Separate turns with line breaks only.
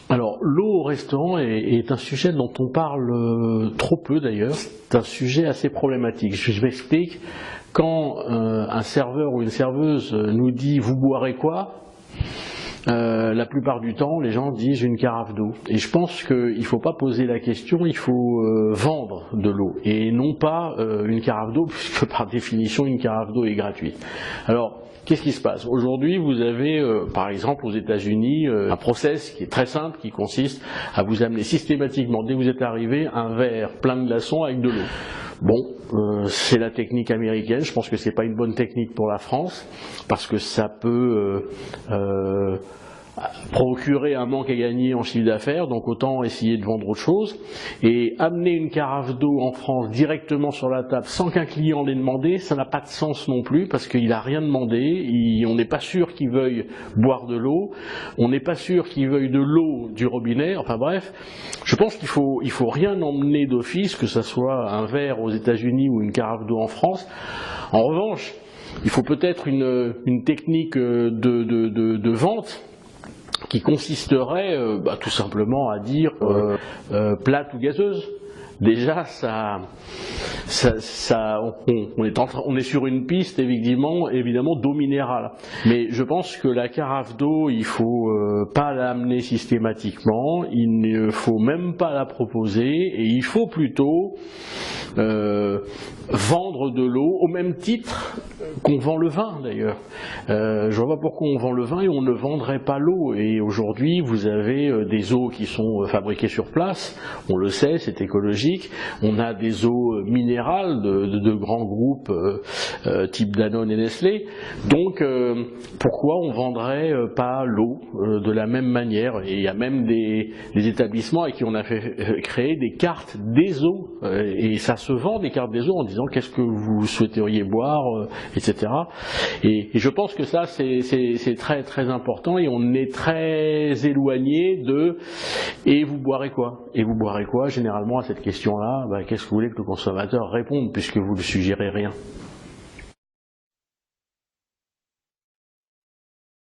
Alors, l'eau au restaurant est un sujet dont on parle trop peu d'ailleurs. C'est un sujet assez problématique. Je m'explique. Quand un serveur ou une serveuse nous dit « vous boirez quoi ?», la plupart du temps, les gens disent une carafe d'eau. Et je pense qu'il ne faut pas poser la question, il faut vendre de l'eau. Et non pas une carafe d'eau, puisque par définition, une carafe d'eau est gratuite. Alors, qu'est-ce qui se passe? Aujourd'hui, vous avez, par exemple, aux États-Unis, un process qui est très simple, qui consiste à vous amener systématiquement, dès que vous êtes arrivé, un verre plein de glaçons avec de l'eau. Bon, c'est la technique américaine, je pense que c'est pas une bonne technique pour la France, parce que ça peut procurer un manque à gagner en chiffre d'affaires, donc autant essayer de vendre autre chose. Et amener une carafe d'eau en France directement sur la table sans qu'un client l'ait demandé, ça n'a pas de sens non plus, parce qu'il n'a rien demandé, on n'est pas sûr qu'il veuille boire de l'eau, on n'est pas sûr qu'il veuille de l'eau du robinet, enfin bref, je pense qu'il faut rien emmener d'office, que ce soit un verre aux États-Unis ou une carafe d'eau en France. En revanche, il faut peut-être une technique de vente qui consisterait tout simplement à dire plate ou gazeuse. Déjà, on est sur une piste évidemment d'eau minérale. Mais je pense que la carafe d'eau, il faut pas l'amener systématiquement, il ne faut même pas la proposer, et il faut plutôt vendre de l'eau au même titre qu'on vend le vin d'ailleurs. Je vois pas pourquoi on vend le vin et on ne vendrait pas l'eau. Et aujourd'hui, vous avez des eaux qui sont fabriquées sur place, on le sait, c'est écologique. On a des eaux minérales de grands groupes type Danone et Nestlé. Donc pourquoi on vendrait pas l'eau de la même manière? Et il y a même des établissements avec qui on a fait créer des cartes des eaux, et ça se vend, des cartes des eaux, en disant qu'est-ce que vous souhaiteriez boire, etc. Et je pense que ça c'est très très important, et on est très éloigné de « et vous boirez quoi ?» Et vous boirez quoi? Généralement à cette question-là, qu'est-ce que vous voulez que le consommateur réponde, puisque vous ne suggérez rien?